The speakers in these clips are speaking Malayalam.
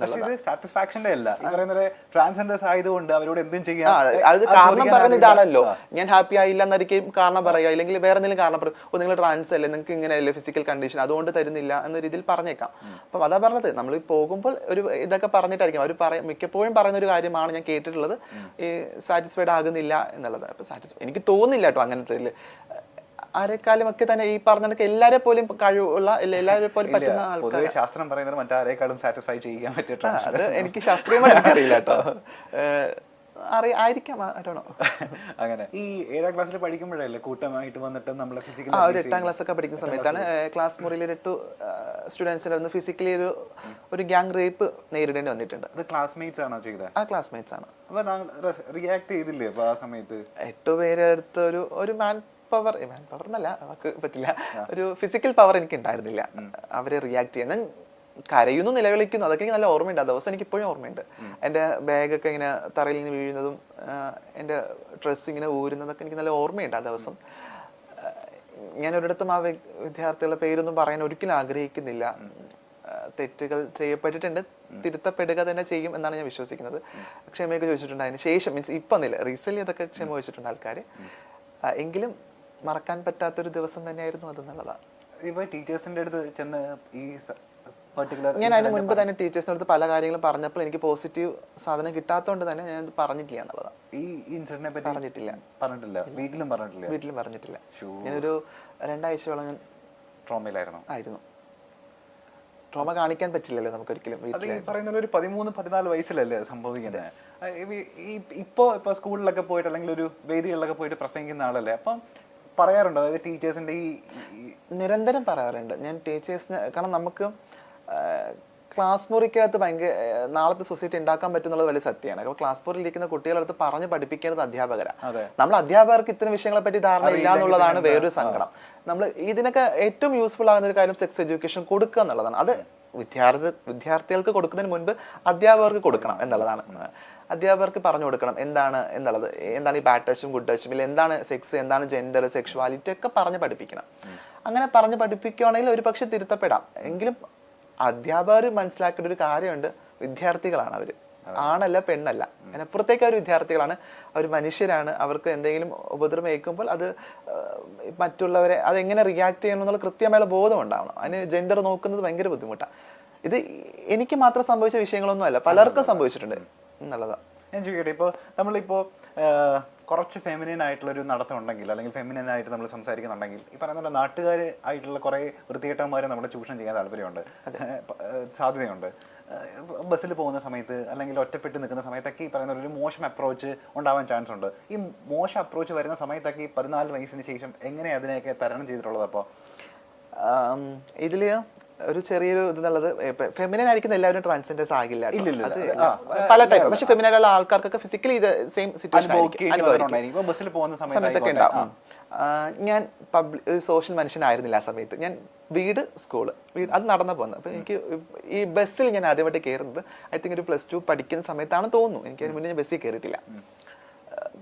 എന്നുള്ളത്. സാറ്റിസ്ഫാക്ഷന്റെ അല്ല, ഈ പറയുന്നത് ട്രാൻസ്ജെൻഡേഴ്സ് ആയതുകൊണ്ട് അവരോട് എന്തും ചെയ്യാം. അത് കാരണം പറയുന്ന ഇതാണല്ലോ, ഞാൻ ഹാപ്പി ആയില്ല എന്നായിരിക്കും കാരണം പറയുക, അല്ലെങ്കിൽ വേറെ എന്തെങ്കിലും കാരണം പറയും, നിങ്ങൾ ട്രാൻസ് അല്ലേ, നിങ്ങൾക്ക് ഇങ്ങനെയല്ലേ ഫിസിക്കൽ കണ്ടീഷൻ, അതുകൊണ്ട് തരുന്നില്ല എന്ന രീതിയിൽ പറഞ്ഞേക്കാം. അപ്പം അതാ പറഞ്ഞത്, നമ്മൾ പോകുമ്പോൾ ഒരു ഇതൊക്കെ പറഞ്ഞിട്ടായിരിക്കും അവർ മിക്കപ്പോഴും പറയുന്ന ഒരു കാര്യമാണ് ഞാൻ കേട്ടിട്ടുള്ളത്, ഈ സാറ്റിസ്ഫൈഡ് ആകുന്നില്ല എന്നുള്ളത്. അപ്പൊ എനിക്ക് തോന്നുന്നില്ല കേട്ടോ അങ്ങനത്തെ ആരെക്കാളും ഒക്കെ തന്നെ ഈ പറഞ്ഞ എല്ലാരെ പോലും കഴിവുള്ള എല്ലാവരെ പോലും പറ്റുന്ന ആൾക്കാർ. ശാസ്ത്രം പറയുന്നത് മറ്റാരെക്കാളും സാറ്റിസ്ഫൈ ചെയ്യാൻ പറ്റിയിട്ടുണ്ട്. അത് എനിക്ക് ശാസ്ത്രീയമായി എനിക്കറിയില്ല കേട്ടോ, ആയിരിക്കാം. അങ്ങനെ ഈ 7ാം ക്ലാസ്സിൽ പഠിക്കുമ്പോഴല്ലേ കൂട്ടമായിട്ട് വന്നിട്ട് നമ്മൾ ഫിസിക്കലി ഒരു 8ാം ക്ലാസ് ഒക്കെ പഠിക്കുന്ന സമയത്താണ് ക്ലാസ് മുറിയിൽ 8 സ്റ്റുഡൻസിന് ഫിസിക്കലി ഒരു ഗ്യാങ് റേപ്പ് നേരിടേണ്ടി വന്നിട്ടുണ്ട്. അത് ക്ലാസ്മേറ്റ്സ് ആണോ ചെയ്തത്? ആ ക്ലാസ്മേറ്റ്സ് ആണ്. റിയാക്ട് ചെയ്തില്ലേ ആ സമയത്ത്? 8 പേരെ അടുത്ത് ഒരു മാൻ പവർ എന്നല്ല, നമുക്ക് പറ്റില്ല, ഒരു ഫിസിക്കൽ പവർ എനിക്ക് ഉണ്ടായിരുന്നില്ല അവരെ റിയാക്ട് ചെയ്യാൻ. കരയുന്നു, നിലവിളിക്കുന്നു, അതൊക്കെ എനിക്ക് നല്ല ഓർമ്മയുണ്ട്. ആ ദിവസം എനിക്ക് ഇപ്പോഴും ഓർമ്മയുണ്ട്. എൻ്റെ ബാഗൊക്കെ ഇങ്ങനെ തറയിൽ നിന്ന് വീഴുന്നതും എൻ്റെ ഡ്രസ്സ് ഇങ്ങനെ ഊരുന്നതൊക്കെ എനിക്ക് നല്ല ഓർമ്മയുണ്ട് ആ ദിവസം. ഞാൻ ഒരിടത്തും ആ വിദ്യാർത്ഥികളുടെ പേരൊന്നും പറയാൻ ഒരിക്കലും ആഗ്രഹിക്കുന്നില്ല. തെറ്റുകൾ ചെയ്യപ്പെട്ടിട്ടുണ്ട്, തിരുത്തപ്പെടുക തന്നെ ചെയ്യും എന്നാണ് ഞാൻ വിശ്വസിക്കുന്നത്. ക്ഷമയൊക്കെ ചോദിച്ചിട്ടുണ്ട് അതിന് ശേഷം, മീൻസ് ഇപ്പം എന്നില്ല, റീസെന്റ് അതൊക്കെ ക്ഷമ ചോദിച്ചിട്ടുണ്ട് ആൾക്കാർ. എങ്കിലും മറക്കാൻ പറ്റാത്തൊരു ദിവസം തന്നെയായിരുന്നു അതെന്നുള്ളതാണ്. ഇപ്പൊ ടീച്ചേഴ്സിന്റെ അടുത്ത് ചെന്ന് ഈ ഞാൻ അതിന് മുൻപ് തന്നെ ടീച്ചേഴ്സിന്റെ അടുത്ത് പല കാര്യങ്ങളും പറഞ്ഞപ്പോൾ എനിക്ക് പോസിറ്റീവ് സാധനം കിട്ടാത്തതുകൊണ്ട് തന്നെ ഞാൻ പറഞ്ഞിട്ടില്ല എന്നുള്ളതാണ്. ഈ ഇൻസിഡന്റിനെ പറ്റി പറഞ്ഞിട്ടില്ല. വീട്ടിലും പറഞ്ഞിട്ടില്ല. ഞാനൊരു 2 ആഴ്ചയോളം ഞാൻ ട്രോമയിലായിരുന്നു. ട്രോമ കാണിക്കാൻ പറ്റില്ലല്ലോ നമുക്ക് ഒരിക്കലും. അത് ഈ പറയുന്ന ഒരു 13-14 വയസ്സിലല്ലേ സംഭവിക്കുന്നത്. ഇപ്പൊ സ്കൂളിലൊക്കെ പോയിട്ട് അല്ലെങ്കിൽ ഒരു വേദികളിലൊക്കെ പോയിട്ട് പ്രസംഗിക്കുന്ന ആളല്ലേ, അപ്പം പറയാറുണ്ടോ അതായത് ടീച്ചേഴ്സിന്റെ ഈ? നിരന്തരം പറയാറുണ്ട് ഞാൻ ടീച്ചേഴ്സിന്. കാരണം നമുക്ക് ക്ലാസ് മുറിക്കകത്ത് ഭയങ്കര നാളത്തെ സൊസൈറ്റി ഉണ്ടാക്കാൻ പറ്റുന്നുള്ളത് വലിയ സത്യമാണ്. അപ്പോൾ ക്ലാസ് മുറിയിൽ ഇരിക്കുന്ന കുട്ടികളടുത്ത് പറഞ്ഞ് പഠിപ്പിക്കേണ്ടത് അധ്യാപകരാണ്. നമ്മൾ അധ്യാപകർക്ക് ഇത്തരം വിഷയങ്ങളെ പറ്റി ധാരണ ഇല്ല എന്നുള്ളതാണ് വേറൊരു സങ്കടം. നമ്മൾ ഇതിനൊക്കെ ഏറ്റവും യൂസ്ഫുൾ ആകുന്ന ഒരു കാര്യം സെക്സ് എഡ്യൂക്കേഷൻ കൊടുക്കുക എന്നുള്ളതാണ്. അത് വിദ്യാർത്ഥികൾക്ക് കൊടുക്കുന്നതിന് മുൻപ് അധ്യാപകർക്ക് കൊടുക്കണം എന്നുള്ളതാണ്. അധ്യാപകർക്ക് പറഞ്ഞു കൊടുക്കണം എന്താണ് എന്നുള്ളത്, എന്താണ് ഈ ബാഡ് ടച്ചും ഗുഡ് ടച്ചും, ഇല്ല എന്താണ് സെക്സ്, എന്താണ് ജെൻഡർ, സെക്ഷുവാലിറ്റി ഒക്കെ പറഞ്ഞ് പഠിപ്പിക്കണം. അങ്ങനെ പറഞ്ഞ് പഠിപ്പിക്കുകയാണെങ്കിൽ ഒരു പക്ഷെ തിരുത്തപ്പെടാം. എങ്കിലും അധ്യാപകർ മനസ്സിലാക്കേണ്ട ഒരു കാര്യമുണ്ട്, വിദ്യാർത്ഥികളാണ് അവര്, ആണല്ല പെണ്ണല്ല, അതിനപ്പുറത്തേക്ക് അവർ വിദ്യാർത്ഥികളാണ്, അവർ മനുഷ്യരാണ്. അവർക്ക് എന്തെങ്കിലും ഉപദ്രവം ഏൽക്കുമ്പോൾ അത് മറ്റുള്ളവരെ അതെങ്ങനെ റിയാക്ട് ചെയ്യണം എന്നുള്ള കൃത്യമായുള്ള ബോധം ഉണ്ടാവണം. അതിന് ജെൻഡർ നോക്കുന്നത് ഭയങ്കര ബുദ്ധിമുട്ടാണ്. ഇത് എനിക്ക് മാത്രം സംഭവിച്ച വിഷയങ്ങളൊന്നും അല്ല, പലർക്കും സംഭവിച്ചിട്ടുണ്ട് എന്നുള്ളതാണ്. ഞാൻ ചോദിക്കട്ടെ, ഇപ്പോൾ നമ്മളിപ്പോൾ കുറച്ച് ഫെമിനിൻ ആയിട്ടുള്ള ഒരു നടത്തം ഉണ്ടെങ്കിൽ, അല്ലെങ്കിൽ ഫെമിനിൻ ആയിട്ട് നമ്മൾ സംസാരിക്കുന്നുണ്ടെങ്കിൽ, ഈ പറയുന്ന നാട്ടുകാർ ആയിട്ടുള്ള കുറെ വൃത്തികെട്ടന്മാരെ നമ്മുടെ ചൂഷണം ചെയ്യാൻ താല്പര്യമുണ്ട്, സാധ്യതയുണ്ട്. ബസ്സിൽ പോകുന്ന സമയത്ത് അല്ലെങ്കിൽ ഒറ്റപ്പെട്ട് നിൽക്കുന്ന സമയത്തൊക്കെ ഈ പറയുന്ന ഒരു മോശം അപ്രോച്ച് ഉണ്ടാവാൻ ചാൻസ് ഉണ്ട്. ഈ മോശം അപ്രോച്ച് വരുന്ന സമയത്തൊക്കെ ഈ 14 വയസ്സിന് ശേഷം എങ്ങനെ അതിനെയൊക്കെ തരണം ചെയ്തിട്ടുള്ളത്? അപ്പോൾ ഇതില് ഒരു ചെറിയൊരു ഇതുള്ളത്, ഫെമിനൻ ആയിരിക്കുന്ന എല്ലാവരും ട്രാൻസ്ജെൻഡേഴ്സ് ആകില്ല, പല ടൈപ്പ്. പക്ഷെ ഫെമിനായിട്ടുള്ള ആൾക്കാർക്കൊക്കെ ഫിസിക്കലി ഇത് സെയിം സിറ്റുവേഷൻ സമയത്തൊക്കെ ഉണ്ടാവും. ഞാൻ സോഷ്യൽ മനുഷ്യനായിരുന്നില്ല ആ സമയത്ത്. ഞാൻ വീട് അത് നടന്നു പോകുന്നത്. അപ്പൊ എനിക്ക് ഈ ബസ്സിൽ ഞാൻ ആദ്യമായിട്ട് കയറുന്നത് ഐ തിങ്ക് ഒരു +2 പഠിക്കുന്ന സമയത്താണ് തോന്നുന്നു. എനിക്ക് അതിന് മുന്നേ ഞാൻ ബസ്സിൽ കയറിയിട്ടില്ല.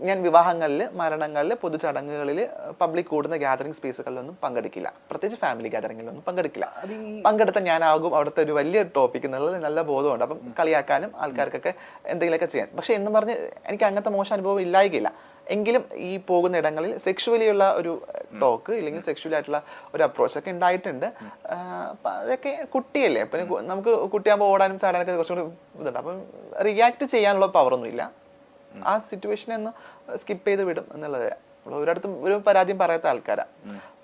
ഞാൻ വിവാഹങ്ങളിൽ, മരണങ്ങളിൽ, പൊതുചടങ്ങുകളിൽ, പബ്ലിക് കൂടുന്ന ഗ്യാതറിംഗ് സ്പേസുകളിലൊന്നും പങ്കെടുക്കില്ല. പ്രത്യേകിച്ച് ഫാമിലി ഗ്യാതറിംഗിലൊന്നും പങ്കെടുക്കില്ല. പങ്കെടുത്ത ഞാനാകും അവിടുത്തെ ഒരു വലിയ ടോപ്പിക് എന്നുള്ളത് നല്ല ബോധമുണ്ട്. അപ്പം കളിയാക്കാനും ആൾക്കാർക്കൊക്കെ എന്തെങ്കിലുമൊക്കെ ചെയ്യാൻ. പക്ഷെ എന്നും പറഞ്ഞ് എനിക്ക് അങ്ങനത്തെ മോശം അനുഭവം ഇല്ലായില്ല. എങ്കിലും ഈ പോകുന്ന ഇടങ്ങളിൽ സെക്ഷുവലി ഉള്ള ഒരു ടോക്ക് ഇല്ലെങ്കിൽ സെക്ഷുവലി ആയിട്ടുള്ള ഒരു അപ്രോച്ച് ഒക്കെ ഉണ്ടായിട്ടുണ്ട്. അതൊക്കെ കുട്ടിയല്ലേ, അപ്പം നമുക്ക് കുട്ടിയാകുമ്പോൾ ഓടാനും ചാടാനൊക്കെ കുറച്ചും കൂടി ഇതുണ്ട്. അപ്പം റിയാക്ട് ചെയ്യാനുള്ള പവറൊന്നും ഇല്ല. ആ സിറ്റുവേഷനെ ഒന്ന് സ്കിപ്പ് ചെയ്ത് വിടും എന്നുള്ളത്. ഒരിടത്തും ഒരു പരാതിയും പറയാത്ത ആൾക്കാരാ.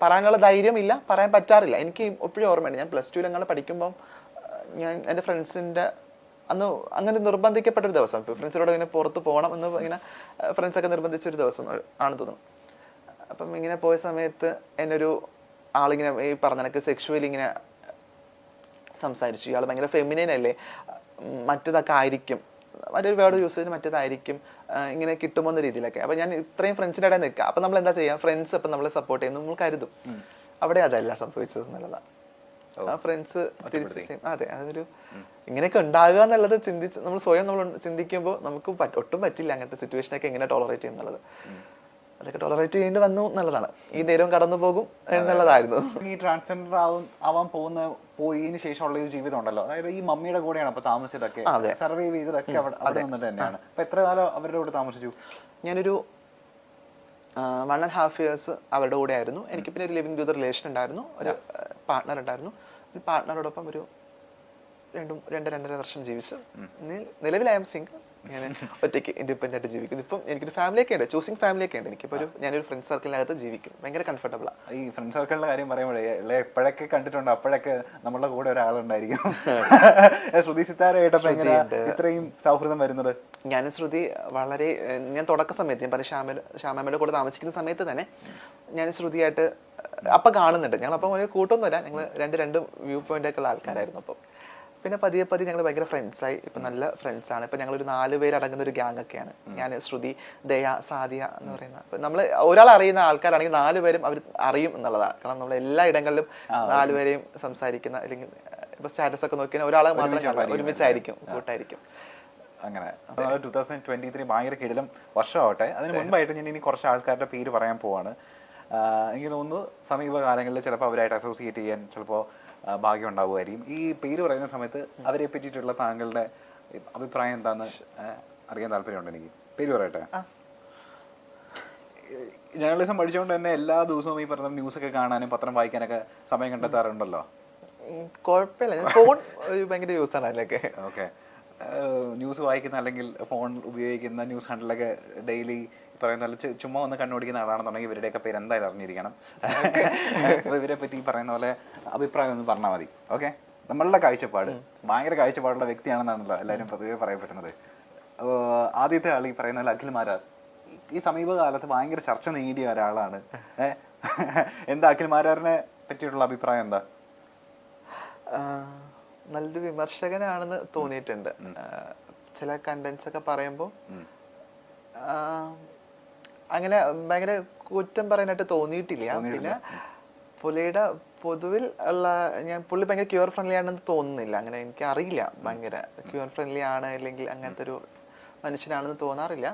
പറയാനുള്ള ധൈര്യം ഇല്ല, പറയാൻ പറ്റാറില്ല. എനിക്ക് എപ്പോഴും ഓർമ്മയുണ്ട്, ഞാൻ +2 അങ്ങനെ പഠിക്കുമ്പോൾ ഞാൻ എൻ്റെ ഫ്രണ്ട്സിൻ്റെ അന്ന് അങ്ങനെ നിർബന്ധിക്കപ്പെട്ടൊരു ദിവസം, ഫ്രണ്ട്സിനോട് ഇങ്ങനെ പുറത്ത് പോകണം എന്ന് ഇങ്ങനെ ഫ്രണ്ട്സൊക്കെ നിർബന്ധിച്ചൊരു ദിവസം ആണ് തോന്നുന്നു. അപ്പം ഇങ്ങനെ പോയ സമയത്ത് എന്നൊരു ആളിങ്ങനെ ഈ പറഞ്ഞ സെക്ഷുവലി ഇങ്ങനെ സംസാരിച്ചു. ഇയാൾ ഭയങ്കര ഫെമിനൈൻ അല്ലേ, മറ്റേതൊക്കെ ആയിരിക്കും, മറ്റൊരു വേർഡ് യൂസ് ചെയ്ത് മറ്റേതായിരിക്കും, ഇങ്ങനെ കിട്ടുമോ എന്ന രീതിയിലൊക്കെ. അപ്പൊ ഞാൻ ഇത്രയും ഫ്രണ്ട്സിൻ്റെ ഇടയിൽ നിൽക്കുക. അപ്പൊ നമ്മൾ എന്താ ചെയ്യുക, ഫ്രണ്ട്സ് അപ്പം നമ്മളെ സപ്പോർട്ട് ചെയ്യുന്നു നമ്മൾ കരുതും. അവിടെ അതല്ല സംഭവിച്ചത് എന്നുള്ളതാണ്. ആ ഫ്രണ്ട്സ് തിരിച്ച് അതെ, അതൊരു ഇങ്ങനെയൊക്കെ ഉണ്ടാകുക എന്നുള്ളത് നമ്മൾ സ്വയം നമ്മൾ ചിന്തിക്കുമ്പോൾ നമുക്ക് ഒട്ടും പറ്റില്ല അങ്ങനത്തെ സിറ്റുവേഷനൊക്കെ എങ്ങനെ ടോളറേറ്റ് ചെയ്യുന്നുള്ളത്. അതൊക്കെ ടോളറേറ്റ് ചെയ്യേണ്ടി വന്നു എന്നുള്ളതാണ്. ഈ നേരവും കടന്നു പോകും എന്നുള്ളതായിരുന്നു. ഈ ട്രാൻസ്ജെൻഡർ ആവാൻ പോയതിനു ശേഷമുള്ള ഒരു ജീവിതം ഉണ്ടല്ലോ, അതായത് ഈ മമ്മിയുടെ കൂടെയാണ് അപ്പൊ താമസിച്ചതൊക്കെ, സർവൈവ് ചെയ്തതൊക്കെ അവിടെ നിന്നിട്ട് തന്നെയാണ്. അപ്പൊ എത്ര കാലം അവരുടെ കൂടെ താമസിച്ചു? ഞാനൊരു 1.5 years അവരുടെ കൂടെ ആയിരുന്നു. എനിക്ക് പിന്നെ ഒരു ലിവിംഗ് ടു ദ റിലേഷൻ ഉണ്ടായിരുന്നു, ഒരു പാർട്ട്ണർ ഉണ്ടായിരുന്നു. ഒരു പാർട്ട്ണറോടൊപ്പം ഒരു 2-2.5 വർഷം ജീവിച്ചു. നിലവിൽ ഐ എം സിംഗിൾ. ഞാൻ ഒറ്റയ്ക്ക് ഇൻഡിപെൻഡന്റ് ആയിട്ട് ജീവിക്കുന്നു. ഇപ്പം എനിക്കൊരു ഫാമിലിയൊക്കെ ഉണ്ട്, ചൂസിങ് ഫാമിലിയൊക്കെ ഉണ്ട്. എനിക്കിപ്പോൾ ഞാനൊരു ഫ്രണ്ട് സർക്കിളിനകത്ത് ജീവിക്കും, ഭയങ്കര കംഫർട്ടബിളാ. ഈ ഫ്രണ്ട് സർക്കിളിന്റെ കാര്യം പറയുമ്പോഴേ എപ്പോഴൊക്കെ കണ്ടിട്ടുണ്ട് അപ്പോഴൊക്കെ നമ്മളുടെ കൂടെ ഒരാളുണ്ടായിരിക്കും. ശ്രുതി സിത്താര കേട്ടപ്പോ ഇത്രയും സൗഹൃദം വരുന്നത്? ഞാനും ശ്രുതി വളരെ, ഞാൻ തുടക്ക സമയത്ത് ഞാൻ പറഞ്ഞ ശ്യാമയുടെ കൂടെ താമസിക്കുന്ന സമയത്ത് തന്നെ ഞാൻ ശ്രുതിയായിട്ട് അപ്പം കാണുന്നുണ്ട്. ഞങ്ങളപ്പം ഒരു കൂട്ടൊന്നുമില്ല, ഞങ്ങൾ രണ്ട് വ്യൂ പോയിന്റ് ഒക്കെ ഉള്ള ആൾക്കാരായിരുന്നു. അപ്പം പിന്നെ പതിയെ ഞങ്ങൾ ഭയങ്കര ഫ്രണ്ട്സായി. ഇപ്പം നല്ല ഫ്രണ്ട്സാണ്. ഇപ്പം ഞങ്ങളൊരു 4 പേര് അടങ്ങുന്ന ഒരു ഗ്യാങ് ഒക്കെയാണ്. ഞാൻ, ശ്രുതി, ദയ, സാദിയ എന്ന് പറയുന്ന. അപ്പം നമ്മൾ ഒരാൾ അറിയുന്ന ആൾക്കാരാണെങ്കിൽ 4 പേരും അവർ അറിയും എന്നുള്ളതാണ്. കാരണം നമ്മൾ എല്ലാ ഇടങ്ങളിലും 4 പേരെയും സംസാരിക്കുന്ന, അല്ലെങ്കിൽ ഇപ്പൊ സ്റ്റാറ്റസ് ഒക്കെ നോക്കിയാൽ ഒരാളെ മാത്രം ഒരുമിച്ചായിരിക്കും, കൂട്ടായിരിക്കും. അങ്ങനെ 2023 ഭയങ്കര കിടിലം വർഷമാവട്ടെ. അതിന് മുൻപായിട്ട് ഞാൻ ഇനി കുറച്ച് ആൾക്കാരുടെ പേര് പറയാൻ പോവാണ്. എനിക്ക് തോന്നുന്നു സമീപകാലങ്ങളിൽ ചിലപ്പോൾ അവരായിട്ട് അസോസിയേറ്റ് ചെയ്യാൻ ചിലപ്പോൾ ഭാഗ്യം ഉണ്ടാവുമായിരിക്കും. ഈ പേര് പറയുന്ന സമയത്ത് അവരെ പറ്റിയിട്ടുള്ള താങ്കളുടെ അഭിപ്രായം എന്താന്ന് അറിയാൻ താല്പര്യമുണ്ട് എനിക്ക്. പേര് പറയട്ടെ. ജേർണലിസം പഠിച്ചുകൊണ്ട് തന്നെ എല്ലാ ദിവസവും ഈ പറഞ്ഞ ന്യൂസൊക്കെ കാണാനും പത്രം വായിക്കാനൊക്കെ സമയം കണ്ടെത്താറുണ്ടല്ലോ? കുഴപ്പമില്ല, ഫോൺ ഭയങ്കര യൂസ് ആണ് അതിലൊക്കെ. ഓക്കെ. ന്യൂസ് വായിക്കുന്ന അല്ലെങ്കിൽ ഫോൺ ഉപയോഗിക്കുന്ന ന്യൂസ് ഹാൻഡിലൊക്കെ ഡെയിലി പറയുന്ന പോലെ ചുമ്മാ ഒന്ന് കണ്ണോടിക്കുന്ന ആളാണെന്നുണ്ടെങ്കിൽ ഇവരുടെയൊക്കെ പേര് എന്തായാലും അറിഞ്ഞിരിക്കണം. അപ്പോൾ ഇവരെ പറ്റി ഈ പറയുന്ന പോലെ അഭിപ്രായം ഒന്ന് പറഞ്ഞാൽ മതി. ഓക്കെ. നമ്മളുടെ കാഴ്ചപ്പാട്, ഭയങ്കര കാഴ്ചപ്പാടുള്ള വ്യക്തിയാണെന്നാണല്ലോ എല്ലാവരും പൊതുവെ പറയപ്പെടുന്നത്. ആദ്യത്തെ ആൾ ഈ പറയുന്ന പോലെ അഖിൽ മാരാർ ഈ സമീപകാലത്ത് ഭയങ്കര ചർച്ച നേടിയ ഒരാളാണ്. എന്താ അഖിൽ മാരാറിനെ പറ്റിയിട്ടുള്ള അഭിപ്രായം എന്താ? നല്ലൊരു വിമർശകനാണെന്ന് തോന്നിയിട്ടുണ്ട്. ചില കണ്ടന്റ്സ് ഒക്കെ പറയുമ്പോൾ അങ്ങനെ ഭയങ്കര കുറ്റം പറയാനായിട്ട് തോന്നിയിട്ടില്ല. പിന്നെ പുള്ളിയുടെ പൊതുവിൽ ഉള്ള, പുള്ളി ഭയങ്കര ക്യൂർ ഫ്രണ്ട്ലി ആണെന്ന് തോന്നുന്നില്ല. അങ്ങനെ എനിക്ക് അറിയില്ല, ഭയങ്കര ക്യൂർ ഫ്രണ്ട്ലി ആണ് അല്ലെങ്കിൽ അങ്ങനത്തെ ഒരു മനുഷ്യനാണെന്ന് തോന്നാറില്ല.